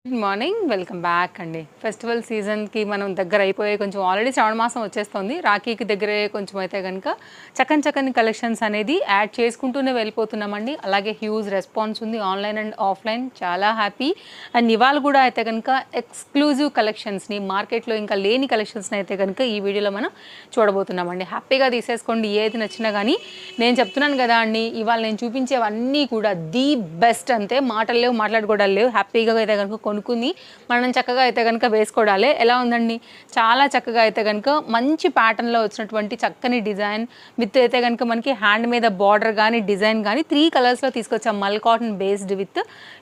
Good morning, welcome back అండి. Festival సీజన్కి మనం దగ్గర అయిపోయి కొంచెం ఆల్రెడీ శ్రావణ మాసం వచ్చేస్తుంది. రాఖీకి దగ్గరే కొంచెం అయితే కనుక చక్కని కలెక్షన్స్ అనేది యాడ్ చేసుకుంటూనే వెళ్ళిపోతున్నామండి. అలాగే హ్యూజ్ రెస్పాన్స్ ఉంది ఆన్లైన్ అండ్ ఆఫ్లైన్. చాలా హ్యాపీ. అండ్ ఇవాళ కూడా అయితే కనుక ఎక్స్క్లూజివ్ కలెక్షన్స్ని, మార్కెట్లో ఇంకా లేని కలెక్షన్స్ని అయితే కనుక ఈ వీడియోలో మనం చూడబోతున్నామండి. హ్యాపీగా తీసేసుకోండి ఏది నచ్చినా. కానీ నేను చెప్తున్నాను కదా అండి, ఇవాళ నేను చూపించేవన్నీ కూడా ది బెస్ట్. అంతే, మాటలు లేవు, మాట్లాడుకోవడాలు లేవు. హ్యాపీగా అయితే కనుక కొనుక్కుని మనం చక్కగా అయితే కనుక వేసుకోవడాలే. ఎలా ఉందండి, చాలా చక్కగా అయితే కనుక మంచి ప్యాటర్న్లో వచ్చినటువంటి చక్కని డిజైన్ విత్ అయితే కనుక మనకి హ్యాండ్ మీద బార్డర్ కానీ డిజైన్ కానీ 3 కలర్స్లో తీసుకొచ్చాం. మల్ కాటన్ బేస్డ్ విత్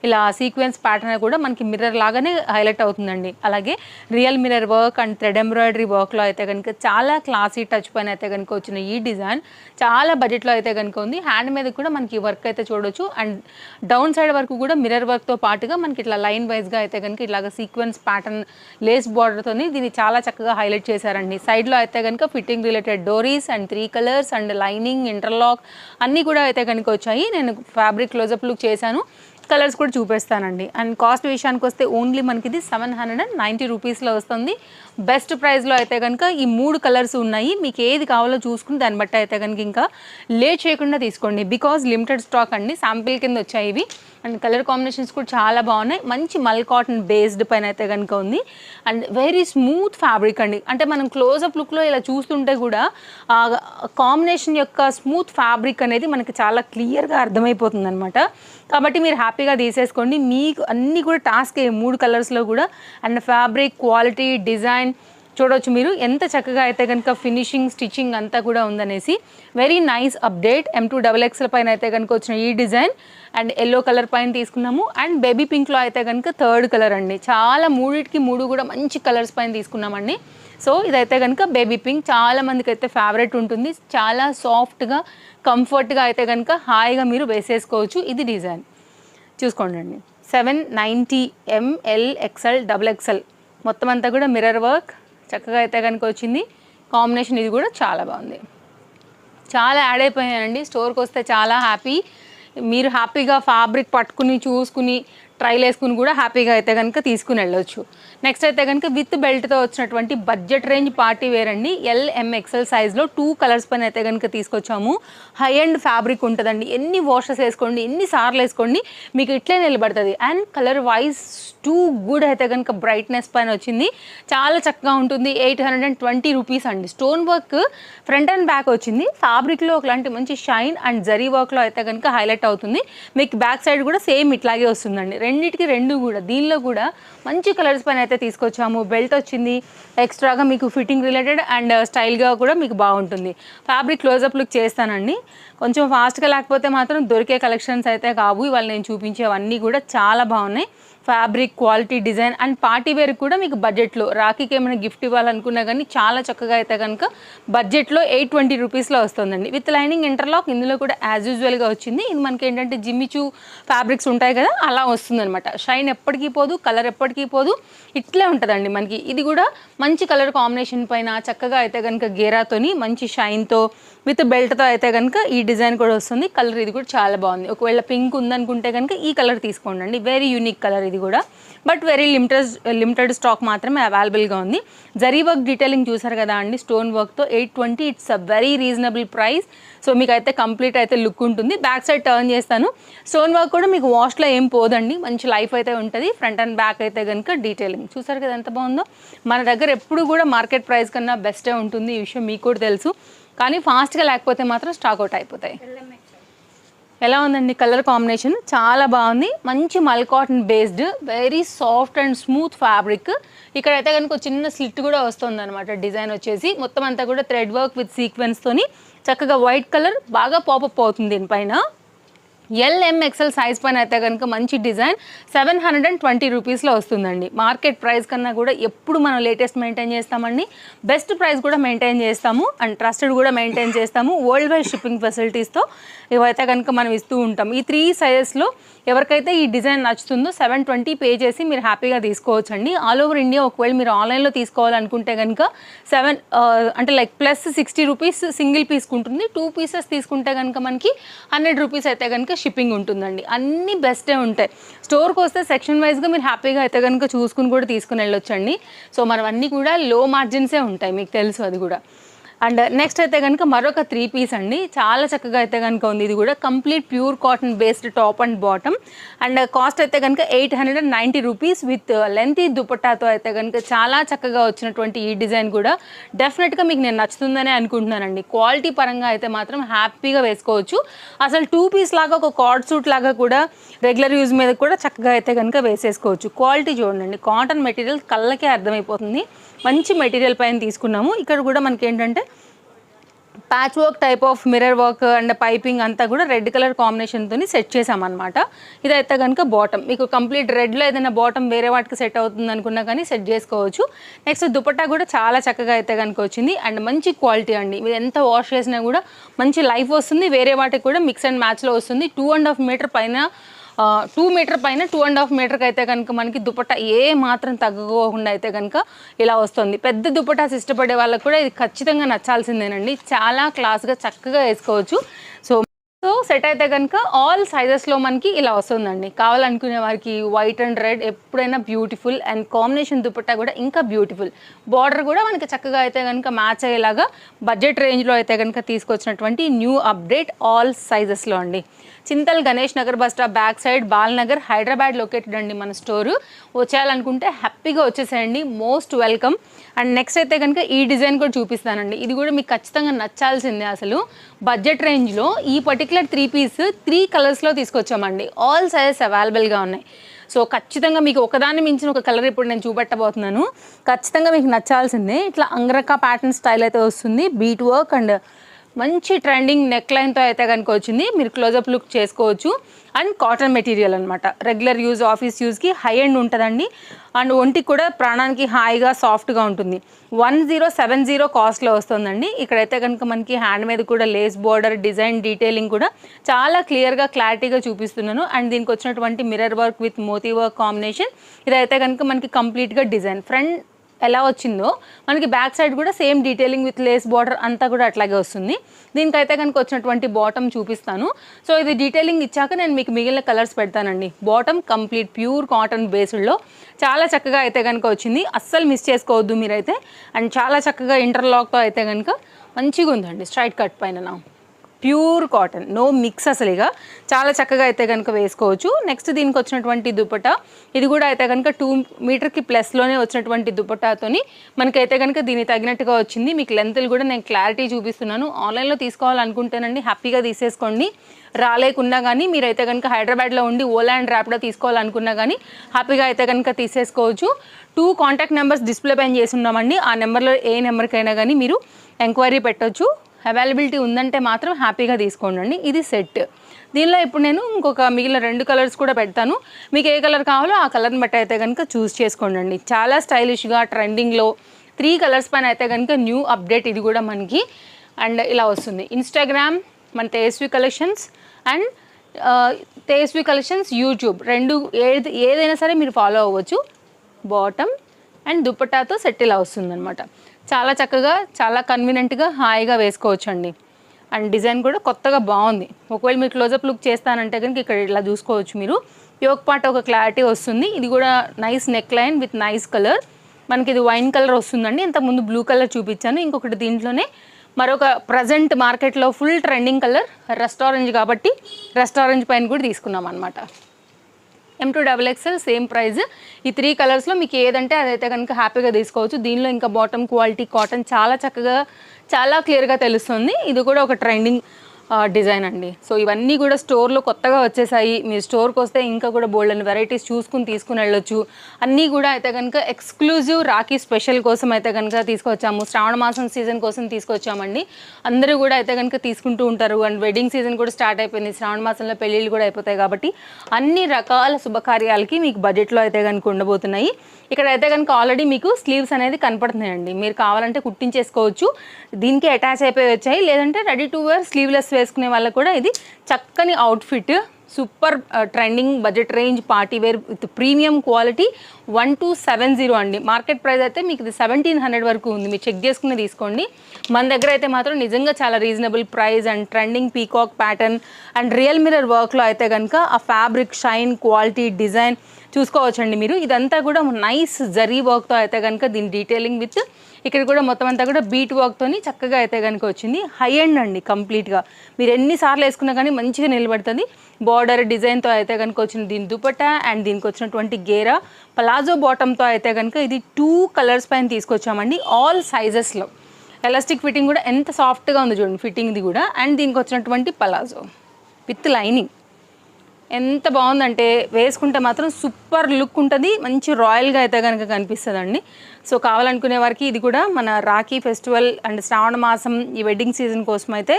ఇలా సీక్వెన్స్ ప్యాటర్న్ కూడా మనకి మిర్రర్ లాగానే హైలైట్ అవుతుందండి. అలాగే real mirror work and thread embroidery వర్క్లో అయితే కనుక చాలా క్లాసీ టచ్ పైన అయితే కనుక వచ్చిన ఈ డిజైన్ చాలా బడ్జెట్లో అయితే కనుక ఉంది. హ్యాండ్ మీద కూడా మనకి వర్క్ అయితే చూడొచ్చు. అండ్ డౌన్ సైడ్ వరకు కూడా మిర్రర్ వర్క్తో పాటుగా మనకి ఇట్లా లైన్ వైజ్గా అయితే కనుక ఇలాగ సీక్వెన్స్ ప్యాటర్న్ లేస్ బార్డర్తోని దీన్ని చాలా చక్కగా హైలైట్ చేశారండి. సైడ్లో అయితే కనుక ఫిట్టింగ్ రిలేటెడ్ డోరీస్ and 3 colours and lining, interlock అన్నీ కూడా అయితే కనుక వచ్చాయి. నేను ఫ్యాబ్రిక్ క్లోజప్ లుక్ చేశాను, కలర్స్ కూడా చూపిస్తానండి. అండ్ కాస్ట్ విషయానికి వస్తే ఓన్లీ మనకి ఇది 790 రూపీస్లో వస్తుంది. బెస్ట్ ప్రైస్లో అయితే కనుక ఈ 3 కలర్స్ ఉన్నాయి. మీకు ఏది కావాలో చూసుకుని దాన్ని బట్టి అయితే కనుక ఇంకా లేట్ చేయకుండా తీసుకోండి. బికాజ్ లిమిటెడ్ స్టాక్ అండి, శాంపిల్ కింద వచ్చాయి ఇవి. అండ్ కలర్ కాంబినేషన్స్ కూడా చాలా బాగున్నాయి. మంచి మల్ కాటన్ బేస్డ్ పైన అయితే కనుక ఉంది. అండ్ వెరీ స్మూత్ ఫ్యాబ్రిక్ అండి. అంటే మనం క్లోజప్ లుక్లో ఇలా చూస్తుంటే కూడా కాంబినేషన్ యొక్క స్మూత్ ఫ్యాబ్రిక్ అనేది మనకి చాలా క్లియర్గా అర్థమైపోతుంది అనమాట. కాబట్టి మీరు హ్యాపీగా తీసేసుకోండి. మీకు అన్నీ కూడా టాస్క్ 3 కలర్స్లో కూడా. అండ్ ఫ్యాబ్రిక్ క్వాలిటీ, డిజైన్ చూడవచ్చు మీరు ఎంత చక్కగా అయితే కనుక ఫినిషింగ్, స్టిచ్చింగ్ అంతా కూడా ఉందనేసి. Very nice update. M2XXL పైన అయితే కనుక వచ్చిన ఈ డిజైన్ అండ్ ఎల్లో కలర్ పైన తీసుకున్నాము. అండ్ బేబీ పింక్లో అయితే కనుక 3rd కలర్ అండి. చాలా 3 కూడా మంచి కలర్స్ పైన తీసుకున్నామండి. సో ఇదైతే కనుక బేబీ పింక్, చాలా మందికి అయితే ఫేవరెట్ ఉంటుంది. చాలా సాఫ్ట్గా, కంఫర్ట్గా అయితే కనుక హాయిగా మీరు వేసేసుకోవచ్చు. ఇది డిజైన్ చూసుకోండి. 790 ML XL XXL మొత్తం అంతా కూడా మిర్రర్ వర్క్ చక్కగా అయితే కనుక వచ్చింది. కాంబినేషన్ ఇది కూడా చాలా బాగుంది. చాలా యాడ్ అయిపోయాయండి. స్టోర్కి వస్తే చాలా హ్యాపీ. మీరు హ్యాపీగా ఫ్యాబ్రిక్ పట్టుకుని చూసుకుని ట్రైల్ వేసుకుని కూడా హ్యాపీగా అయితే కనుక తీసుకుని వెళ్ళొచ్చు. నెక్స్ట్ అయితే కనుక విత్ బెల్ట్తో వచ్చినటువంటి బడ్జెట్ రేంజ్ పార్టీ వేర్ అండి. LMXL సైజ్లో 2 కలర్స్ పైన అయితే కనుక తీసుకొచ్చాము. హై అండ్ ఫ్యాబ్రిక్ ఉంటుందండి. ఎన్ని వాషెస్ వేసుకోండి, ఎన్ని సార్లు వేసుకోండి, మీకు ఇట్లే నిలబడుతుంది. And colour wise too good అయితే కనుక బ్రైట్నెస్ పైన వచ్చింది. చాలా చక్కగా ఉంటుంది. 820 రూపీస్ అండి. Stone work front and back వచ్చింది. ఫ్యాబ్రిక్లో ఒకలాంటి మంచి షైన్ అండ్ జరీ వర్క్లో అయితే కనుక హైలైట్ అవుతుంది. మీకు బ్యాక్ సైడ్ కూడా సేమ్ ఇట్లాగే వస్తుందండి. రెండింటికి 2 కూడా. దీనిలో కూడా మంచి కలర్స్ పైన అయితే తీసుకొచ్చాము. బెల్ట్ వచ్చింది ఎక్స్ట్రాగా, మీకు ఫిట్టింగ్ రిలేటెడ్ అండ్ స్టైల్గా కూడా మీకు బాగుంటుంది. ఫ్యాబ్రిక్ క్లోజప్ లుక్ చేస్తానండి. కొంచెం ఫాస్ట్గా లేకపోతే మాత్రం దొరికే కలెక్షన్స్ అయితే కావు. ఇవాళ నేను చూపించేవన్నీ కూడా చాలా బాగున్నాయి. Fabric quality, design and party wear కూడా మీకు బడ్జెట్లో, రాఖీకి ఏమైనా గిఫ్ట్ ఇవ్వాలనుకున్నా కానీ చాలా చక్కగా అయితే కనుక బడ్జెట్లో 820 రూపీస్లో వస్తుందండి. విత్ లైనింగ్, ఇంటర్లాక్ ఇందులో కూడా యాజ్ యూజువల్గా వచ్చింది. ఇది మనకి ఏంటంటే జిమ్మిచూ ఫ్యాబ్రిక్స్ ఉంటాయి కదా, అలా వస్తుందన్నమాట. షైన్ ఎప్పటికీ పోదు, కలర్ ఎప్పటికీ పోదు, ఇట్లే ఉంటుందండి మనకి. ఇది కూడా మంచి కలర్ కాంబినేషన్ పైన చక్కగా అయితే కనుక గేరాతోని మంచి షైన్తో విత్ బెల్ట్తో అయితే కనుక ఈ డిజైన్ కూడా వస్తుంది. కలర్ ఇది కూడా చాలా బాగుంది. ఒకవేళ పింక్ ఉందనుకుంటే కనుక ఈ కలర్ తీసుకోండి అండి. వెరీ యూనిక్ కలర్ ఇది కూడా. బట్ వెరీ లిమిటెడ్ స్టాక్ మాత్రమే అవైలబుల్గా ఉంది. జరీ వర్క్ డీటెయిలింగ్ చూసారు కదా అండి, స్టోన్ వర్క్తో 820. It's a very reasonable price. So మీకు అయితే కంప్లీట్ అయితే లుక్ ఉంటుంది. బ్యాక్ సైడ్ టర్న్ చేస్తాను. స్టోన్ వర్క్ కూడా మీకు వాష్లో ఏం పోదండి, మంచి లైఫ్ అయితే ఉంటుంది. ఫ్రంట్ అండ్ బ్యాక్ అయితే కనుక డీటెయిలింగ్ చూసారు కదా ఎంత బాగుందో. మన దగ్గర ఎప్పుడు కూడా మార్కెట్ ప్రైస్ కన్నా బెస్టే ఉంటుంది. ఈ విషయం మీకు కూడా తెలుసు. కానీ ఫాస్ట్గా లేకపోతే మాత్రం స్టాక్ అవుట్ అయిపోతాయి. ఎలా ఉందండి కలర్ కాంబినేషన్, చాలా బాగుంది. మంచి మల్ cotton based very soft and smooth fabric. ఇక్కడైతే కనుక చిన్న స్లిట్ కూడా వస్తుంది అనమాట. డిజైన్ వచ్చేసి మొత్తం అంతా కూడా థ్రెడ్ వర్క్ విత్ సీక్వెన్స్తోని చక్కగా వైట్ కలర్ బాగా పాపప్ అవుతుంది దీనిపైన. LMXL సైజ్ పైన అయితే కనుక మంచి డిజైన్ 720 రూపీస్లో వస్తుందండి. మార్కెట్ ప్రైస్ కన్నా కూడా ఎప్పుడు మనం లేటెస్ట్ మెయింటైన్ చేస్తామండి. బెస్ట్ ప్రైస్ కూడా మెయింటైన్ చేస్తాము అండ్ ట్రస్టెడ్ కూడా మెయింటైన్ చేస్తాము. వరల్డ్ వైడ్ షిప్పింగ్ ఫెసిలిటీస్తో ఇవైతే కనుక మనం ఇస్తూ ఉంటాం. ఈ 3 సైజెస్లో ఎవరికైతే ఈ డిజైన్ నచ్చుతుందో 720 పే చేసి మీరు హ్యాపీగా తీసుకోవచ్చండి. ఆల్ ఓవర్ ఇండియా ఒకవేళ మీరు ఆన్లైన్లో తీసుకోవాలనుకుంటే కనుక అంటే లైక్ +60 రూపీస్ సింగిల్ పీస్కి ఉంటుంది. 2 పీసెస్ తీసుకుంటే కనుక మనకి 100 రూపీస్ అయితే కనుక షిప్పింగ్ ఉంటుందండి. అన్నీ బెస్టే ఉంటాయి. స్టోర్కి వస్తే సెక్షన్ వైజ్గా మీరు హ్యాపీగా అయితే కనుక చూసుకుని కూడా తీసుకుని వెళ్ళొచ్చండి. సో మనం అన్నీ కూడా లో మార్జిన్సే ఉంటాయి, మీకు తెలుసు అది కూడా. అండ్ నెక్స్ట్ అయితే కనుక మరొక 3 పీస్ అండి, చాలా చక్కగా అయితే కనుక ఉంది. ఇది కూడా complete pure cotton based top and bottom. And cost అయితే కనుక 890 రూపీస్ విత్ లెంతీ దుపట్టాతో అయితే కనుక చాలా చక్కగా వచ్చినటువంటి ఈ డిజైన్ కూడా డెఫినెట్గా మీకు నేను నచ్చుతుందనే అనుకుంటున్నానండి. క్వాలిటీ పరంగా అయితే మాత్రం హ్యాపీగా వేసుకోవచ్చు. అసలు 2 పీస్ లాగా ఒక కార్డ్ సూట్ లాగా కూడా రెగ్యులర్ యూజ్ మీద కూడా చక్కగా అయితే కనుక వేసేసుకోవచ్చు. క్వాలిటీ చూడండి, కాటన్ మెటీరియల్ కళ్ళకే అర్థమైపోతుంది. మంచి మెటీరియల్ పైన తీసుకున్నాము. ఇక్కడ కూడా మనకి ఏంటంటే patch work type of mirror work and piping అంతా కూడా రెడ్ కలర్ కాంబినేషన్తో సెట్ చేసామన్నమాట. ఇదైతే కనుక బాటమ్, మీకు కంప్లీట్ రెడ్లో ఏదైనా బాటమ్ వేరే వాటికి సెట్ అవుతుంది అనుకున్నా కానీ సెట్ చేసుకోవచ్చు. నెక్స్ట్ దుపట్టా కూడా చాలా చక్కగా అయితే కనుక వచ్చింది అండ్ మంచి క్వాలిటీ అండి. మీరు ఎంత వాష్ చేసినా కూడా మంచి లైఫ్ వస్తుంది. వేరే వాటికి కూడా మిక్స్ అండ్ మ్యాచ్లో వస్తుంది. 2.5 మీటర్ పైన 2 మీటర్ పైన 2.5 మీటర్కి అయితే కనుక మనకి దుపట్టా ఏ మాత్రం తగ్గకుండా అయితే కనుక ఇలా వస్తుంది. పెద్ద దుపట్టాస్ ఇష్టపడే వాళ్ళకు కూడా ఇది ఖచ్చితంగా నచ్చాల్సిందేనండి. చాలా క్లాస్గా చక్కగా వేసుకోవచ్చు. సో సెట్ అయితే కనుక ఆల్ సైజెస్లో మనకి ఇలా వస్తుందండి. కావాలనుకునే వారికి వైట్ అండ్ రెడ్ ఎప్పుడైనా బ్యూటిఫుల్ అండ్ కాంబినేషన్ దుపట్టా కూడా ఇంకా బ్యూటిఫుల్. బార్డర్ కూడా మనకి చక్కగా అయితే కనుక మ్యాచ్ అయ్యేలాగా బడ్జెట్ రేంజ్లో అయితే కనుక తీసుకొచ్చినటువంటి న్యూ అప్డేట్ ఆల్ సైజెస్లో అండి. Chintal Ganesh Nagar bus stop back side Balanagar Hyderabad located అండి మన స్టోరు. వచ్చేయాలనుకుంటే హ్యాపీగా వచ్చేసేయండి, మోస్ట్ వెల్కమ్. అండ్ నెక్స్ట్ అయితే కనుక ఈ డిజైన్ కూడా చూపిస్తానండి. ఇది కూడా మీకు ఖచ్చితంగా నచ్చాల్సిందే. అసలు బడ్జెట్ రేంజ్లో ఈ పర్టికులర్ 3 పీస్ 3 కలర్స్లో తీసుకొచ్చామండి. ఆల్ సైజెస్ అవైలబుల్గా ఉన్నాయి. సో ఖచ్చితంగా మీకు ఒకదాన్ని మించిన ఒక కలర్ ఇప్పుడు నేను చూపెట్టబోతున్నాను. ఖచ్చితంగా మీకు నచ్చాల్సిందే. ఇట్లా అంగరకా ప్యాటర్న్ స్టైల్ అయితే వస్తుంది. బీట్ వర్క్ అండ్ మంచి ట్రెండింగ్ నెక్ లైన్తో అయితే కనుక వచ్చింది. మీరు క్లోజప్ లుక్ చేసుకోవచ్చు. అండ్ కాటన్ మెటీరియల్ అనమాట. రెగ్యులర్ యూజ్, ఆఫీస్ యూజ్కి హై ఎండ్ ఉంటుందండి. అండ్ ఒంటికి కూడా ప్రాణానికి హాయిగా సాఫ్ట్గా ఉంటుంది. 1070 కాస్ట్లో వస్తుందండి. ఇక్కడైతే కనుక మనకి హ్యాండ్ మీద కూడా లేస్ బోర్డర్ డిజైన్ డీటెయిలింగ్ కూడా చాలా క్లియర్గా క్లారిటీగా చూపిస్తున్నాను. అండ్ దీనికి వచ్చినటువంటి mirror work with moti work combination. ఇదైతే కనుక మనకి కంప్లీట్గా డిజైన్ ఫ్రంట్ ఎలా వచ్చిందో మనకి బ్యాక్ సైడ్ కూడా same detailing with lace border అంతా కూడా అట్లాగే వస్తుంది. దీనికైతే కనుక వచ్చినటువంటి బాటమ్ చూపిస్తాను. సో ఇది డీటెయిలింగ్ ఇచ్చాక నేను మీకు మిగిలిన కలర్స్ పెడతానండి. బాటమ్ కంప్లీట్ ప్యూర్ కాటన్ బేస్డ్లో చాలా చక్కగా అయితే కనుక వచ్చింది. అస్సలు మిస్ చేసుకోవద్దు మీరైతే. అండ్ చాలా చక్కగా ఇంటర్లాక్తో అయితే కనుక మంచిగా ఉందండి. స్ట్రైట్ కట్ పైన ప్యూర్ కాటన్, నో మిక్స్. అసలు ఇక చాలా చక్కగా అయితే కనుక వేసుకోవచ్చు. నెక్స్ట్ దీనికి వచ్చినటువంటి దుపట్టా, ఇది కూడా అయితే కనుక 2 మీటర్కి ప్లస్లోనే వచ్చినటువంటి దుపట్టాతోని మనకైతే కనుక దీనికి తగినట్టుగా వచ్చింది. మీకు లెంత్లు కూడా నేను క్లారిటీ చూపిస్తున్నాను. ఆన్లైన్లో తీసుకోవాలనుకుంటేనండి హ్యాపీగా తీసేసుకోండి. రాలేకున్నా కానీ మీరైతే కనుక హైదరాబాద్లో ఉండి ఓలా అండ్ ర్యాపిడో తీసుకోవాలనుకున్నా కానీ హ్యాపీగా అయితే కనుక తీసేసుకోవచ్చు. 2 కాంటాక్ట్ నెంబర్స్ డిస్ప్లే పైన చేసి ఉన్నామండి. ఆ నెంబర్లో ఏ నెంబర్కైనా కానీ మీరు ఎంక్వైరీ పెట్టవచ్చు. అవైలబిలిటీ ఉందంటే మాత్రం హ్యాపీగా తీసుకోండి. ఇది సెట్. దీనిలో ఇప్పుడు నేను ఇంకొక మిగిలిన 2 కలర్స్ కూడా పెడతాను. మీకు ఏ కలర్ కావాలో ఆ కలర్ని బట్టి అయితే కనుక చూస్ చేసుకోండి. చాలా స్టైలిష్గా ట్రెండింగ్లో 3 కలర్స్ పైన అయితే కనుక న్యూ అప్డేట్ ఇది కూడా మనకి. అండ్ ఇలా వస్తుంది. ఇన్స్టాగ్రామ్ మన Tejaswi collections and Tejaswi collections YouTube ఏదైనా సరే మీరు ఫాలో అవ్వచ్చు. బాటమ్ అండ్ దుపట్టాతో సెట్ ఇలా వస్తుందన్నమాట. చాలా చక్కగా చాలా కన్వీనియంట్గా హాయిగా వేసుకోవచ్చు అండి. అండ్ డిజైన్ కూడా కొత్తగా బాగుంది. ఒకవేళ మీరు క్లోజప్ లుక్ చేస్తానంటే కనుక ఇక్కడ ఇలా చూసుకోవచ్చు మీరు. యోక్ పార్ట్ ఒక క్లారిటీ వస్తుంది. ఇది కూడా nice neck line with nice colour. మనకి ఇది వైన్ కలర్ వస్తుందండి. ఇంతకుముందు బ్లూ కలర్ చూపించాను. ఇంకొకటి దీంట్లోనే మరొక ప్రజెంట్ మార్కెట్లో full trending colour rust orange కాబట్టి రస్ట్ ఆరెంజ్ పైన కూడా తీసుకున్నాం అనమాట. M2XXL same price. ఈ 3 కలర్స్లో మీకు ఏదంటే అదైతే కనుక హ్యాపీగా తీసుకోవచ్చు. దీనిలో ఇంకా బాటమ్ క్వాలిటీ కాటన్ చాలా చక్కగా చాలా క్లియర్గా తెలుస్తుంది. ఇది కూడా ఒక ట్రెండింగ్ డిజైన్ అండి. సో ఇవన్నీ కూడా స్టోర్లో కొత్తగా వచ్చేసాయి. మీరు స్టోర్కి వస్తే ఇంకా కూడా బోల్డెన్ వెరైటీస్ చూసుకుని తీసుకుని వెళ్ళొచ్చు. అన్నీ కూడా అయితే కనుక ఎక్స్క్లూజివ్ రాఖీ స్పెషల్ కోసం అయితే కనుక తీసుకొచ్చాము. శ్రావణ మాసం సీజన్ కోసం తీసుకొచ్చామండి. అందరూ కూడా అయితే కనుక తీసుకుంటూ ఉంటారు. అండ్ వెడ్డింగ్ సీజన్ కూడా స్టార్ట్ అయిపోయింది. శ్రావణ మాసంలో పెళ్ళిళ్ళు కూడా అయిపోతాయి కాబట్టి అన్ని రకాల శుభకార్యాలకి మీకు బడ్జెట్లో అయితే కనుక ఉండబోతున్నాయి. ఇక్కడ అయితే కనుక ఆల్రెడీ మీకు స్లీవ్స్ అనేది కనపడుతున్నాయండి. మీరు కావాలంటే కుట్టించేసుకోవచ్చు. దీనికి అటాచ్ అయిపోయి వచ్చాయి. లేదంటే రెడీ టు వేర్ స్లీవ్లెస్ వేసుకునే వాళ్ళకు కూడా ఇది చక్కని outfit. Super trending budget range party wear with premium quality 1270 అండి. మార్కెట్ ప్రైస్ అయితే మీకు ఇది 1700 వరకు ఉంది. మీరు చెక్ చేసుకుని తీసుకోండి. మన దగ్గర అయితే మాత్రం నిజంగా చాలా reasonable price and trending peacock pattern and real mirror వర్క్లో అయితే కనుక ఆ ఫ్యాబ్రిక్ షైన్ క్వాలిటీ డిజైన్ చూసుకోవచ్చండి మీరు. ఇదంతా కూడా నైస్ జరీ వర్క్తో అయితే కనుక దీని డీటెయిలింగ్ విత్ ఇక్కడ కూడా మొత్తం అంతా కూడా బీట్ వర్క్తోని చక్కగా అయితే కనుక వచ్చింది. హై ఎండ్ అండి కంప్లీట్గా. మీరు ఎన్నిసార్లు వేసుకున్నా కానీ మంచిగా నిలబడుతుంది. బార్డర్ డిజైన్తో అయితే కనుక వచ్చిన దీని దుపట్టా అండ్ దీనికి వచ్చినటువంటి గేరా పలాజో బాటంతో అయితే కనుక ఇది 2 కలర్స్ పైన తీసుకొచ్చామండి. ఆల్ సైజెస్లో ఎలాస్టిక్ ఫిట్టింగ్ కూడా ఎంత సాఫ్ట్గా ఉంది చూడండి ఫిట్టింగ్ది కూడా. అండ్ దీనికి వచ్చినటువంటి పలాజో విత్ లైనింగ్ ఎంత బాగుందంటే వేసుకుంటే మాత్రం సూపర్ లుక్ ఉంటుంది. మంచి రాయల్గా అయితే కనుక కనిపిస్తుందండి. సో కావాలనుకునే వారికి ఇది కూడా మన రాఖీ ఫెస్టివల్ అండ్ శ్రావణ మాసం ఈ వెడ్డింగ్ సీజన్ కోసం అయితే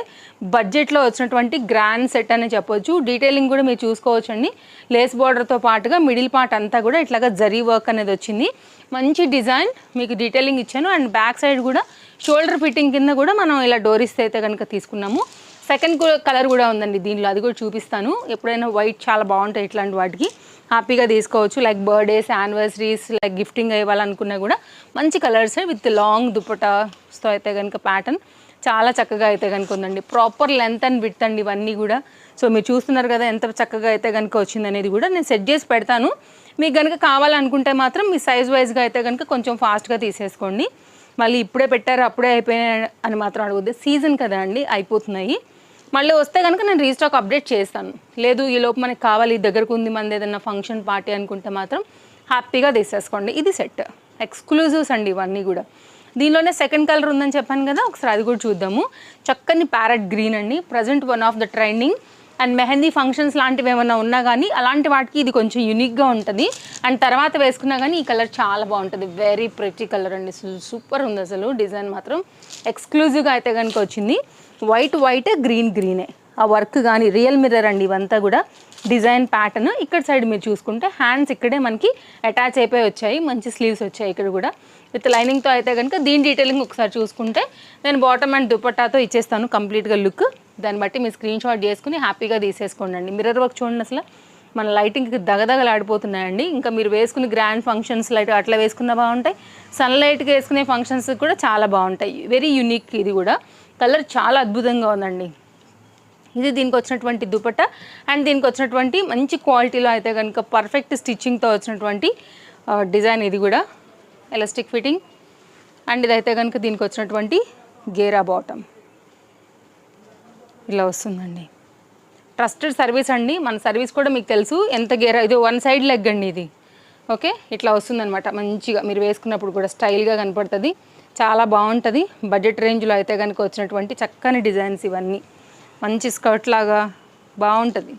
బడ్జెట్లో వచ్చినటువంటి గ్రాండ్ సెట్ అని చెప్పొచ్చు. డీటెయిలింగ్ కూడా మీరు చూసుకోవచ్చండి. లేస్ బార్డర్తో పాటుగా మిడిల్ పార్ట్ అంతా కూడా ఇట్లాగా జరీ వర్క్ అనేది వచ్చింది. మంచి డిజైన్ మీకు డీటెయిలింగ్ ఇచ్చాను. అండ్ బ్యాక్ సైడ్ కూడా షోల్డర్ ఫిట్టింగ్ కింద కూడా మనం ఇలా డోరిస్ అయితే కనుక తీసుకున్నాము. సెకండ్ కలర్ కూడా ఉందండి దీనిలో, అది కూడా చూపిస్తాను. ఎప్పుడైనా వైట్ చాలా బాగుంటాయి ఇట్లాంటి వాటికి హ్యాపీగా తీసుకోవచ్చు. Like birthdays anniversaries like gifting ఇవ్వాలనుకున్నా కూడా మంచి కలర్స్ విత్ లాంగ్ దుపటాస్తో అయితే కనుక ప్యాటర్న్ చాలా చక్కగా అయితే కనుక ఉందండి. ప్రాపర్ లెంత్ అండ్ విడ్త్ అండి ఇవన్నీ కూడా. సో మీరు చూస్తున్నారు కదా ఎంత చక్కగా అయితే కనుక వచ్చింది అనేది కూడా నేను సెట్ చేసి పెడతాను. మీకు కనుక కావాలనుకుంటే మాత్రం మీ సైజ్ వైజ్గా అయితే కనుక కొంచెం ఫాస్ట్గా తీసేసుకోండి. మళ్ళీ ఇప్పుడే పెట్టారు అప్పుడే అయిపోయినాయి అని మాత్రం అడగద్దు. సీజన్ కదా అండి అయిపోతున్నాయి. మళ్ళీ వస్తే కనుక నేను రీస్టాక్ అప్డేట్ చేస్తాను. లేదు ఈ లోపు మనకి కావాలి దగ్గరకు ఉంది మనది ఏదైనా ఫంక్షన్ పార్టీ అనుకుంటే మాత్రం హ్యాపీగా తీసేసుకోండి. ఇది సెట్ ఎక్స్క్లూజివ్స్ అండి ఇవన్నీ కూడా. దీనిలోనే సెకండ్ కలర్ ఉందని చెప్పాను కదా, ఒకసారి అది కూడా చూద్దాము. చక్కని ప్యారెట్ గ్రీన్ అండి. Present one of the trending and mehndi functions లాంటివి ఏమైనా ఉన్నా కానీ అలాంటి వాటికి ఇది కొంచెం యూనిక్గా ఉంటుంది. అండ్ తర్వాత వేసుకున్నా కానీ ఈ కలర్ చాలా బాగుంటుంది. వెరీ ప్రెటీ కలర్ అండి. సూపర్ ఉంది అసలు. డిజైన్ మాత్రం ఎక్స్క్లూజివ్గా అయితే కనుక వచ్చింది. వైట్ గ్రీనే ఆ వర్క్ కానీ రియల్ మిర్రర్ అండి ఇవంతా కూడా డిజైన్ ప్యాటర్న్. ఇక్కడ సైడ్ మీరు చూసుకుంటే హ్యాండ్స్ ఇక్కడే మనకి అటాచ్ అయిపోయి వచ్చాయి. మంచి స్లీవ్స్ వచ్చాయి ఇక్కడ కూడా విత్ లైనింగ్తో అయితే కనుక. దీని డీటెయిలింగ్ ఒకసారి చూసుకుంటే నేను బాటమ్ అండ్ దుపట్టాతో ఇచ్చేస్తాను కంప్లీట్గా లుక్. దాన్ని బట్టి మీరు స్క్రీన్ షాట్ చేసుకుని హ్యాపీగా తీసేసుకోండి అండి. మిర్రర్ వర్క్ చూడండి అసలు మన లైటింగ్కి దగదగలాడిపోతున్నాయండి. ఇంకా మీరు వేసుకుని గ్రాండ్ ఫంక్షన్స్ లైట్ అట్లా వేసుకున్న బాగుంటాయి. సన్లైట్కి వేసుకునే ఫంక్షన్స్ కూడా చాలా బాగుంటాయి. Very unique. ఇది కూడా కలర్ చాలా అద్భుతంగా ఉందండి. ఇది దీనికి వచ్చినటువంటి దుపట్టా అండ్ దీనికి వచ్చినటువంటి మంచి క్వాలిటీలో అయితే కనుక పర్ఫెక్ట్ స్టిచ్చింగ్తో వచ్చినటువంటి డిజైన్. ఇది కూడా ఎలాస్టిక్ ఫిట్టింగ్ అండ్ ఇదైతే కనుక దీనికి వచ్చినటువంటి గేరా బాటమ్ ఇలా వస్తుందండి. ట్రస్టెడ్ సర్వీస్ అండి. మన సర్వీస్ కూడా మీకు తెలుసు ఎంత గేరా. ఇది 1 సైడ్ లెగ్ అండి ఇది. ఓకే ఇట్లా వస్తుందన్నమాట. మంచిగా మీరు వేసుకున్నప్పుడు కూడా స్టైల్గా కనపడుతుంది. చాలా బాగుంటుంది. బడ్జెట్ రేంజ్లో అయితే కనుక వచ్చినటువంటి చక్కని డిజైన్స్ ఇవన్నీ. మంచి స్కర్ట్ లాగా బాగుంటుంది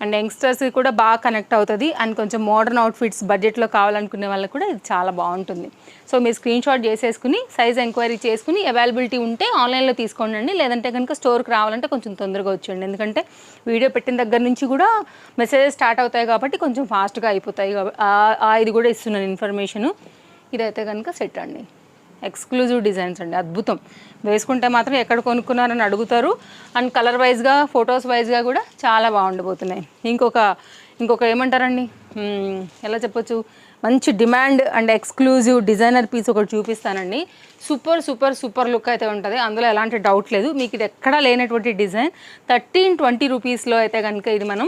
అండ్ యంగ్స్టర్స్కి కూడా బాగా కనెక్ట్ అవుతుంది. అండ్ కొంచెం మోడర్న్ అవుట్ఫిట్స్ బడ్జెట్లో కావాలనుకునే వాళ్ళకి కూడా ఇది చాలా బాగుంటుంది. సో మీరు స్క్రీన్ షాట్ చేసేసుకుని సైజ్ ఎంక్వైరీ చేసుకుని అవైలబిలిటీ ఉంటే ఆన్లైన్లో తీసుకోండి. లేదంటే కనుక స్టోర్కి రావాలంటే కొంచెం తొందరగా వచ్చేయండి. ఎందుకంటే వీడియో పెట్టిన దగ్గర నుంచి కూడా మెసేజెస్ స్టార్ట్ అవుతాయి కాబట్టి కొంచెం ఫాస్ట్గా అయిపోతాయి కాబట్టి ఇది కూడా ఇస్తున్నాను ఇన్ఫర్మేషను. ఇదైతే కనుక సెట్ అండి. ఎక్స్క్లూజివ్ డిజైన్స్ అండి. అద్భుతం. వేసుకుంటే మాత్రం ఎక్కడ కొనుక్కున్నారని అడుగుతారు. అండ్ కలర్ వైజ్గా ఫొటోస్ వైజ్గా కూడా చాలా బాగుండబోతున్నాయి. ఇంకొక ఏమంటారండి ఎలా చెప్పొచ్చు మంచి demand and exclusive designer piece ఒకటి చూపిస్తానండి. సూపర్ లుక్ అయితే ఉంటుంది. అందులో ఎలాంటి డౌట్ లేదు. మీకు ఇది ఎక్కడా లేనటువంటి డిజైన్ 1320 రూపీస్లో అయితే కనుక ఇది మనం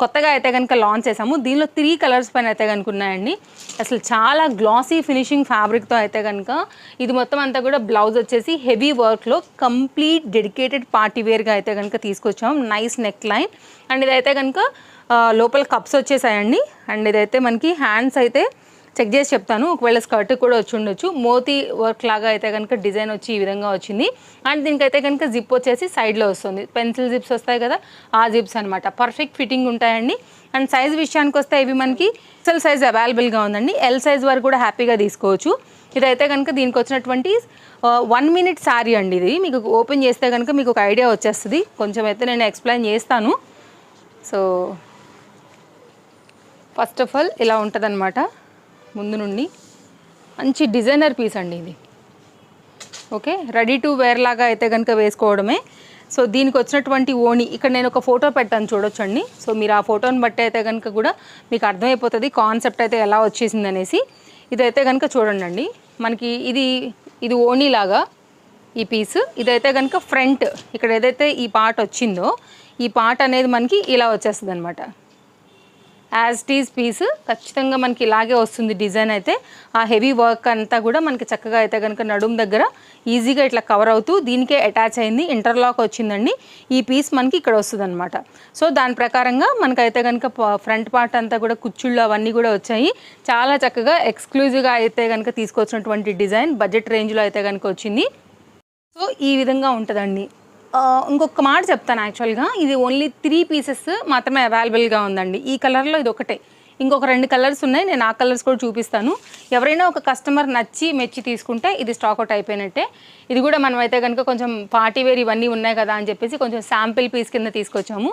కొత్తగా అయితే కనుక లాంచ్ చేసాము. దీనిలో 3 కలర్స్ పైన అయితే కనుక ఉన్నాయండి. అసలు చాలా గ్లాసీ ఫినిషింగ్ ఫ్యాబ్రిక్తో అయితే కనుక ఇది మొత్తం అంతా కూడా బ్లౌజ్ వచ్చేసి హెవీ వర్క్లో కంప్లీట్ డెడికేటెడ్ పార్టీ వేర్గా అయితే కనుక తీసుకొచ్చాము. నైస్ నెక్ లైన్ అండ్ ఇదైతే కనుక లోపల కప్స్ వచ్చేసాయండి. అండ్ ఇదైతే మనకి హ్యాండ్స్ అయితే చెక్ చేసి చెప్తాను. ఒకవేళ స్కర్ట్ కూడా వచ్చి ఉండొచ్చు. మోతీ వర్క్ లాగా అయితే కనుక డిజైన్ వచ్చి ఈ విధంగా వచ్చింది. అండ్ దీనికైతే కనుక జిప్ వచ్చేసి సైడ్లో వస్తుంది. పెన్సిల్ జిప్స్ వస్తాయి కదా ఆ జిప్స్ అనమాట. పర్ఫెక్ట్ ఫిట్టింగ్ ఉంటాయండి. అండ్ సైజ్ విషయానికి వస్తే ఇవి మనకి ఎక్సెల్ సైజ్ అవైలబుల్గా ఉందండి. ఎల్ సైజ్ వరకు కూడా హ్యాపీగా తీసుకోవచ్చు. ఇదైతే కనుక దీనికి వచ్చినటువంటి 1 మినిట్ శారీ అండి. ఇది మీకు ఓపెన్ చేస్తే కనుక మీకు ఒక ఐడియా వచ్చేస్తుంది. కొంచెం అయితే నేను ఎక్స్ప్లెయిన్ చేస్తాను. సో ఫస్ట్ ఆఫ్ ఆల్ ఇలా ఉంటుందన్నమాట. ముందు నుండి మంచి డిజైనర్ పీస్ అండి ఇది. ఓకే రెడీ టు వేర్ లాగా అయితే కనుక వేసుకోవడమే. సో దీనికి వచ్చినటువంటి ఓణి ఇక్కడ నేను ఒక ఫోటో పెట్టాను చూడొచ్చండి. సో మీరు ఆ ఫోటోని బట్టి అయితే కనుక కూడా మీకు అర్థమైపోతుంది కాన్సెప్ట్ అయితే ఎలా వచ్చేసింది అనేసి. ఇదైతే కనుక చూడండి అండి, మనకి ఇది ఓణి లాగా ఈ పీస్. ఇదైతే కనుక ఫ్రంట్ ఇక్కడ ఏదైతే ఈ పార్ట్ వచ్చిందో ఈ పార్ట్ అనేది మనకి ఇలా వచ్చేస్తుంది అనమాట. యాజ్ టీజ్ పీస్ ఖచ్చితంగా మనకి ఇలాగే వస్తుంది డిజైన్ అయితే. ఆ హెవీ వర్క్ అంతా కూడా మనకి చక్కగా అయితే కనుక నడుము దగ్గర ఈజీగా ఇట్లా కవర్ అవుతూ దీనికే అటాచ్ అయింది, ఇంటర్లాక్ వచ్చిందండి. ఈ పీస్ మనకి ఇక్కడ వస్తుంది అనమాట. సో దాని ప్రకారంగా మనకైతే కనుక ఫ్రంట్ పార్ట్ అంతా కూడా కుచ్చుళ్ళు అవన్నీ కూడా వచ్చాయి. చాలా చక్కగా ఎక్స్క్లూజివ్గా అయితే కనుక తీసుకొచ్చినటువంటి డిజైన్ బడ్జెట్ రేంజ్లో అయితే కనుక వచ్చింది. సో ఈ విధంగా ఉంటుందండి. ఇంకొక మాట చెప్తాను, యాక్చువల్గా ఇది ఓన్లీ 3 పీసెస్ మాత్రమే అవైలబుల్గా ఉందండి. ఈ కలర్లో ఇది ఒకటే, ఇంకొక 2 కలర్స్ ఉన్నాయి, నేను ఆ కలర్స్ కూడా చూపిస్తాను. ఎవరైనా ఒక కస్టమర్ నచ్చి మెచ్చి తీసుకుంటే ఇది స్టాక్ అవుట్ అయిపోయినట్టే. ఇది కూడా మనం అయితే కనుక కొంచెం పార్టీ వేర్ ఇవన్నీ ఉన్నాయి కదా అని చెప్పేసి కొంచెం శాంపిల్ పీస్ కింద తీసుకొచ్చాము.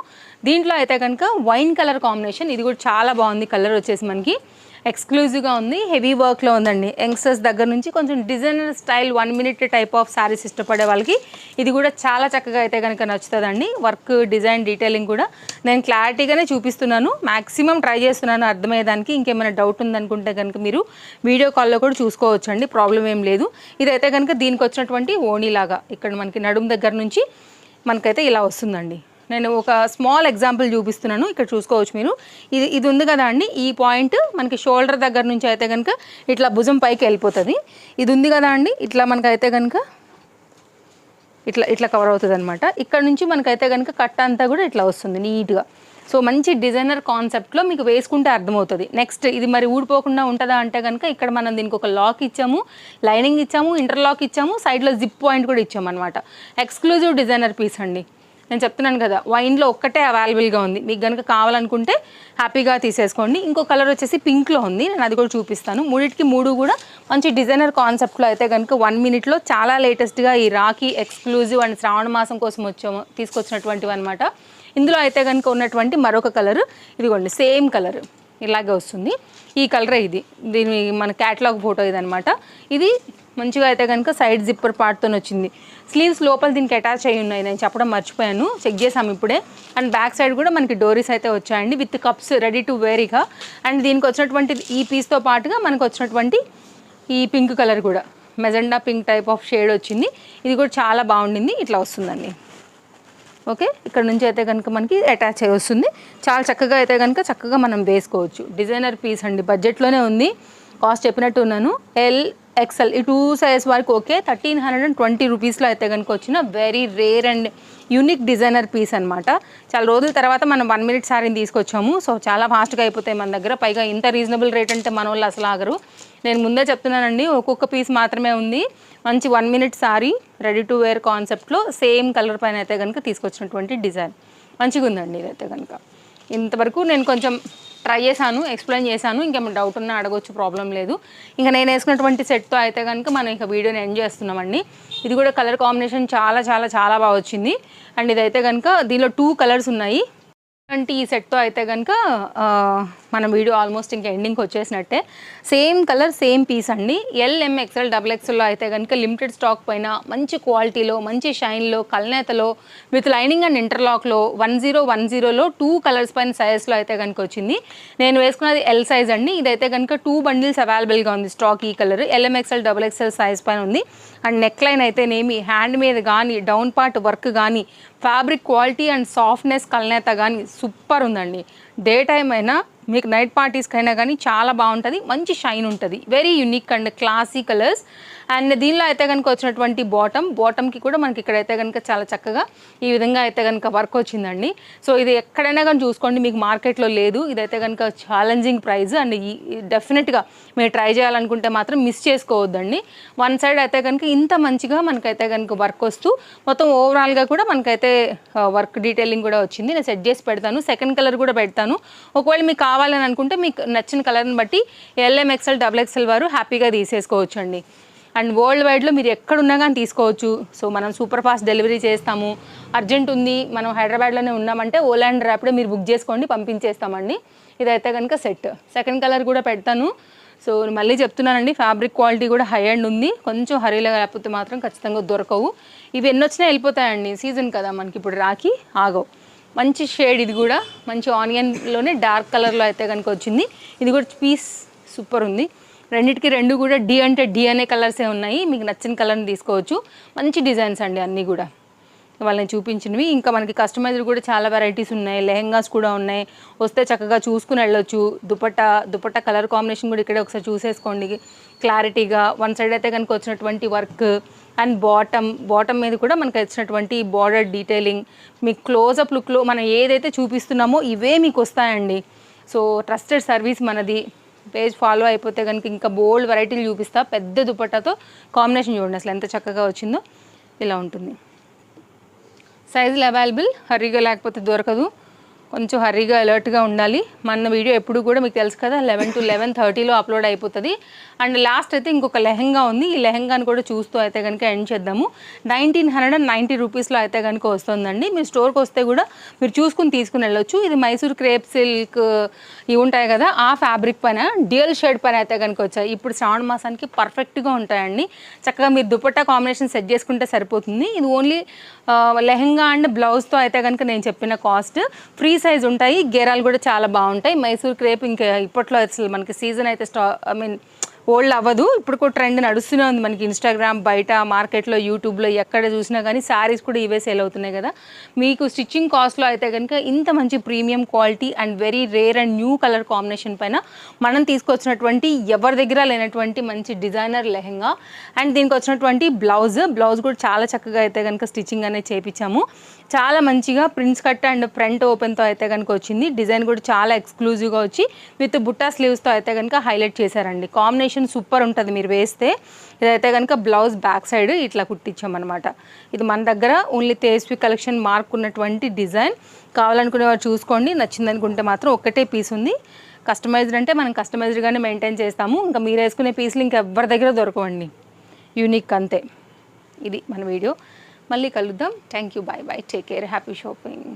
దీంట్లో అయితే కనుక వైన్ కలర్ కాంబినేషన్, ఇది కూడా చాలా బాగుంది. కలర్ వచ్చేసి మనకి ఎక్స్క్లూజివ్గా ఉంది, హెవీ వర్క్లో ఉందండి. యంగ్స్టర్స్ దగ్గర నుంచి కొంచెం designer style 1 minute type of saris ఇష్టపడే వాళ్ళకి ఇది కూడా చాలా చక్కగా అయితే కనుక నచ్చుతుందండి. వర్క్ డిజైన్ డీటెయిలింగ్ కూడా నేను క్లారిటీగానే చూపిస్తున్నాను, మ్యాక్సిమం ట్రై చేస్తున్నాను అర్థమయ్యేదానికి. ఇంకేమైనా డౌట్ ఉందనుకుంటే కనుక మీరు వీడియో కాల్లో కూడా చూసుకోవచ్చండి, ప్రాబ్లం ఏం లేదు. ఇదైతే కనుక దీనికి వచ్చినటువంటి ఓణీలాగా ఇక్కడ మనకి నడుము దగ్గర నుంచి మనకైతే ఇలా వస్తుందండి. నేను ఒక స్మాల్ ఎగ్జాంపుల్ చూపిస్తున్నాను, ఇక్కడ చూసుకోవచ్చు మీరు. ఇది ఉంది కదా అండి, ఈ పాయింట్ మనకి షోల్డర్ దగ్గర నుంచి అయితే కనుక ఇట్లా భుజం పైకి వెళ్ళిపోతుంది. ఇది ఉంది కదా అండి, ఇట్లా మనకైతే కనుక ఇట్లా కవర్ అవుతుంది అనమాట. ఇక్కడ నుంచి మనకైతే కనుక కట్ అంతా కూడా ఇట్లా వస్తుంది నీట్గా. సో మంచి డిజైనర్ కాన్సెప్ట్లో మీకు వేసుకుంటే అర్థమవుతుంది. నెక్స్ట్ ఇది మరి ఊడిపోకుండా ఉంటుందా అంటే కనుక ఇక్కడ మనం దీనికి ఒక లాక్ ఇచ్చాము, లైనింగ్ ఇచ్చాము, ఇంటర్లాక్ ఇచ్చాము, సైడ్లో జిప్ పాయింట్ కూడా ఇచ్చాము అనమాట. ఎక్స్క్లూజివ్ డిజైనర్ పీస్ అండి. నేను చెప్తున్నాను కదా, వైన్లో ఒక్కటే అవైలబుల్గా ఉంది, మీకు కనుక కావాలనుకుంటే హ్యాపీగా తీసేసుకోండి. ఇంకో కలర్ వచ్చేసి పింక్లో ఉంది, నేను అది కూడా చూపిస్తాను. మూడింటికి 3 కూడా మంచి డిజైనర్ కాన్సెప్ట్లో అయితే కనుక 1 minute చాలా లేటెస్ట్గా ఈ రాఖీ ఎక్స్క్లూజివ్ అండ్ శ్రావణ మాసం కోసం తీసుకొచ్చినటువంటివి అనమాట. ఇందులో అయితే కనుక ఉన్నటువంటి మరొక కలర్ ఇదిగోండి, సేమ్ కలర్ ఇలాగే వస్తుంది. ఈ కలరే ఇది, దీని మన క్యాటలాగ్ ఫోటో ఇదనమాట. ఇది మంచిగా అయితే కనుక సైడ్ జిప్పర్ పార్ట్తో వచ్చింది. స్లీవ్స్ లోపల దీనికి అటాచ్ అయ్యి ఉన్నాయి, నేను చెప్పడం మర్చిపోయాను, చెక్ చేసాము ఇప్పుడే. అండ్ బ్యాక్ సైడ్ కూడా మనకి డోరీస్ అయితే వచ్చాయండి విత్ కప్స్ రెడీ టు వేరీగా. అండ్ దీనికి వచ్చినటువంటి ఈ పీస్తో పాటుగా మనకు వచ్చినటువంటి ఈ పింక్ కలర్ కూడా magenta pink type of shade వచ్చింది. ఇది కూడా చాలా బాగుండింది, ఇట్లా వస్తుందండి. ఓకే, ఇక్కడ నుంచి అయితే కనుక మనకి అటాచ్ అయ్యి వస్తుంది. చాలా చక్కగా అయితే కనుక చక్కగా మనం వేసుకోవచ్చు. డిజైనర్ పీస్ అండి, బడ్జెట్లోనే ఉంది. కాస్ట్ చెప్పినట్టు ఉన్నాను, XL ఈ 2 size వరకు ఓకే. 1320 రూపీస్లో అయితే కనుక వచ్చిన very rare and unique designer piece అనమాట. చాలా రోజుల తర్వాత మనం 1 minute శారీని తీసుకొచ్చాము. సో చాలా ఫాస్ట్గా అయిపోతాయి మన దగ్గర, పైగా ఇంత రీజనబుల్ రేట్ అంటే మన వాళ్ళు అసలు ఆగరు. నేను ముందే చెప్తున్నానండి, ఒక్కొక్క పీస్ మాత్రమే ఉంది. మంచి 1 minute sari ready to wear కాన్సెప్ట్లో సేమ్ కలర్ పైన అయితే కనుక తీసుకొచ్చినటువంటి డిజైన్ మంచిగా ఉందండి. ఇదైతే కనుక ఇంతవరకు నేను కొంచెం ట్రై చేశాను, ఎక్స్ప్లెయిన్ చేశాను. ఇంకేమైనా డౌట్ ఉన్నా అడగొచ్చు, ప్రాబ్లం లేదు. ఇంకా నేను వేసుకున్నటువంటి సెట్తో అయితే కనుక మనం ఇంకా వీడియోని ఎంజాయ్ చేస్తున్నామండి. ఇది కూడా కలర్ కాంబినేషన్ చాలా చాలా చాలా బాగా వచ్చింది. అండ్ ఇదైతే కనుక దీనిలో 2 కలర్స్ ఉన్నాయి. అంటే ఈ సెట్తో అయితే కనుక మన వీడియో ఆల్మోస్ట్ ఇంకా ఎండింగ్కి వచ్చేసినట్టే. సేమ్ కలర్ సేమ్ పీస్ అండి. LM XL XXLలో అయితే కనుక లిమిటెడ్ స్టాక్ పైన మంచి క్వాలిటీలో మంచి షైన్లో కల్నేతలో విత్ లైనింగ్ అండ్ ఇంటర్లాక్లో 1010లో 2 కలర్స్ పైన సైజెస్లో అయితే కనుక వచ్చింది. నేను వేసుకున్నది L సైజ్ అండి. ఇదైతే కనుక 2 bundles అవైలబుల్గా ఉంది స్టాక్. ఈ colour LM XL XXL size పైన ఉంది. అండ్ నెక్ లైన్ అయితేనేమి, హ్యాండ్ మీద కానీ, డౌన్ పార్ట్ వర్క్ కానీ, ఫ్యాబ్రిక్ క్వాలిటీ అండ్ సాఫ్ట్నెస్ కల్నేత కానీ సూపర్ ఉందండి. డే టైం అయినా మీకు నైట్ పార్టీస్కైనా కానీ చాలా బాగుంటుంది, మంచి షైన్ ఉంటుంది. Very unique and classy colours. And దీనిలో అయితే కనుక వచ్చినటువంటి బాటమ్కి కూడా మనకి ఇక్కడైతే కనుక చాలా చక్కగా ఈ విధంగా అయితే కనుక వర్క్ వచ్చిందండి. సో ఇది ఎక్కడైనా కానీ చూసుకోండి, మీకు మార్కెట్లో లేదు. ఇదైతే కనుక ఛాలెంజింగ్ ప్రైస్ అండ్ డెఫినెట్గా మీరు ట్రై చేయాలనుకుంటే మాత్రం మిస్ చేసుకోవద్దండి. వన్ సైడ్ అయితే కనుక ఇంత మంచిగా మనకైతే కనుక వర్క్ వస్తూ మొత్తం ఓవరాల్గా కూడా మనకైతే వర్క్ డీటెయిలింగ్ కూడా వచ్చింది. నేను సెట్ చేసి పెడతాను, సెకండ్ కలర్ కూడా పెడతాను. ఒకవేళ మీకు కావాలని అనుకుంటే మీకు నచ్చిన కలర్ని బట్టి LM XL XXL వారు హ్యాపీగా తీసేసుకోవచ్చు అండి. అండ్ వరల్డ్ వైడ్లో మీరు ఎక్కడున్నా కానీ తీసుకోవచ్చు. సో మనం సూపర్ ఫాస్ట్ డెలివరీ చేస్తాము. అర్జెంట్ ఉంది, మనం హైదరాబాద్లోనే ఉన్నామంటే ఓలా అండ్ ర్యాపిడో మీరు బుక్ చేసుకోండి, పంపించేస్తామండి. ఇదైతే కనుక సెట్. సెకండ్ కలర్ కూడా పెడతాను. సో మళ్ళీ చెప్తున్నానండి, ఫ్యాబ్రిక్ క్వాలిటీ కూడా హై అండ్ ఉంది. కొంచెం హరీలో లేకపోతే మాత్రం ఖచ్చితంగా దొరకవు. ఇవి ఎన్ని వచ్చినా వెళ్ళిపోతాయండి, సీజన్ కదా మనకి ఇప్పుడు రాఖీ, ఆగవు. మంచి షేడ్, ఇది కూడా మంచి ఆనియన్లోనే డార్క్ కలర్లో అయితే కనుక వచ్చింది. ఇది కూడా పీస్ సూపర్ ఉంది. రెండిటికి రెండు కూడా డి అంటే డి అనే కలర్సే ఉన్నాయి. మీకు నచ్చిన కలర్ని తీసుకోవచ్చు. మంచి డిజైన్స్ అండి అన్నీ కూడా వాళ్ళని చూపించినవి. ఇంకా మనకి కస్టమైజ్డ్ కూడా చాలా వెరైటీస్ ఉన్నాయి. లెహెంగాస్ కూడా ఉన్నాయి. వస్తే చక్కగా చూసుకుని వెళ్ళొచ్చు. దుపట్టా కలర్ కాంబినేషన్ కూడా ఇక్కడే ఒకసారి చూసేసుకోండి క్లారిటీగా. వన్ సైడ్ అయితే కనుక వచ్చినటువంటి వర్క్ అండ్ బాటమ్ మీద కూడా మనకు వచ్చినటువంటి బార్డర్ డీటెయిలింగ్. మీకు క్లోజప్ లుక్లో మనం ఏదైతే చూపిస్తున్నామో ఇవే మీకు వస్తాయండి. సో ట్రస్టెడ్ సర్వీస్ మనది. పేజ్ ఫాలో అయిపోతే కనుక ఇంకా బోల్డ్ వెరైటీలు చూపిస్తా. పెద్ద దుపట్టాతో కాంబినేషన్ చూడండి అసలు ఎంత చక్కగా వచ్చిందో. ఇలా ఉంటుంది. సైజులు అవైలబుల్. హర్రీగా లేకపోతే దొరకదు. కొంచెం హర్రీగా అలర్ట్గా ఉండాలి. మన వీడియో ఎప్పుడు కూడా మీకు తెలుసు కదా 11 to 11:30లో అప్లోడ్ అయిపోతుంది. అండ్ లాస్ట్ అయితే ఇంకొక లెహెంగా ఉంది. ఈ లెహెంగాను కూడా చూస్తూ అయితే కనుక ఎండ్ చేద్దాము. 1990 రూపీస్లో అయితే కనుక వస్తుందండి. మీరు స్టోర్కి వస్తే కూడా మీరు చూసుకుని తీసుకుని వెళ్ళొచ్చు. ఇది మైసూర్ క్రేప్ సిల్క్ ఇవి ఉంటాయి కదా, ఆ ఫ్యాబ్రిక్ పైన డ్యూయల్ షేడ్ పైన అయితే కనుక వచ్చాయి. ఇప్పుడు శ్రావణ మాసానికి పర్ఫెక్ట్గా ఉంటాయండి. చక్కగా మీరు దుపట్టా కాంబినేషన్ సెట్ చేసుకుంటే సరిపోతుంది. ఇది ఓన్లీ లెహెంగా అండ్ బ్లౌజ్తో అయితే కనుక నేను చెప్పిన కాస్ట్. ఫ్రీ సైజ్ ఉంటాయి. గేరాలు కూడా చాలా బాగుంటాయి. మైసూర్ క్రేప్ ఇంకా ఇప్పట్లో అసలు మనకి సీజన్ అయితే ఓల్డ్ అవ్వదు. ఇప్పుడు కూడా ట్రెండ్ నడుస్తూనే ఉంది మనకి ఇన్స్టాగ్రామ్, బయట మార్కెట్లో, యూట్యూబ్లో ఎక్కడ చూసినా కానీ శారీస్ కూడా ఇవే సేల్ అవుతున్నాయి కదా. మీకు స్టిచ్చింగ్ కాస్ట్లో అయితే కనుక ఇంత మంచి premium quality and very rare and new colour combination పైన మనం తీసుకొచ్చినటువంటి ఎవరి దగ్గర లేనటువంటి మంచి డిజైనర్ లెహెంగా అండ్ దీనికి వచ్చినటువంటి బ్లౌజ్ కూడా చాలా చక్కగా అయితే కనుక స్టిచ్చింగ్ అనేది చేయించాము. చాలా మంచిగా ప్రిన్స్ కట్ అండ్ ఫ్రంట్ ఓపెన్తో అయితే కనుక వచ్చింది. డిజైన్ కూడా చాలా ఎక్స్క్లూజివ్గా వచ్చి విత్ బుట్టా స్లీవ్స్తో అయితే కనుక హైలైట్ చేశారండి. కాంబినేషన్ సూపర్ ఉంటుంది మీరు వేస్తే. ఇదైతే కనుక బ్లౌజ్ బ్యాక్ సైడ్ ఇట్లా కుట్టించామన్నమాట. ఇది మన దగ్గర ఓన్లీ తేజస్వి కలెక్షన్ మార్క్ ఉన్నటువంటి డిజైన్. కావాలనుకునే వారు చూసుకోండి. నచ్చిందనుకుంటే మాత్రం ఒక్కటే పీస్ ఉంది. కస్టమైజ్డ్ అంటే మనం కస్టమైజ్డ్గానే మెయింటైన్ చేస్తాము. ఇంకా మీరు వేసుకునే పీసులు ఇంకా ఎవరి దగ్గర దొరకవండి, యూనిక్ అంతే. ఇది మన వీడియో. మళ్ళీ కలుద్దాం. Thank you. Bye bye. Take care. Happy shopping.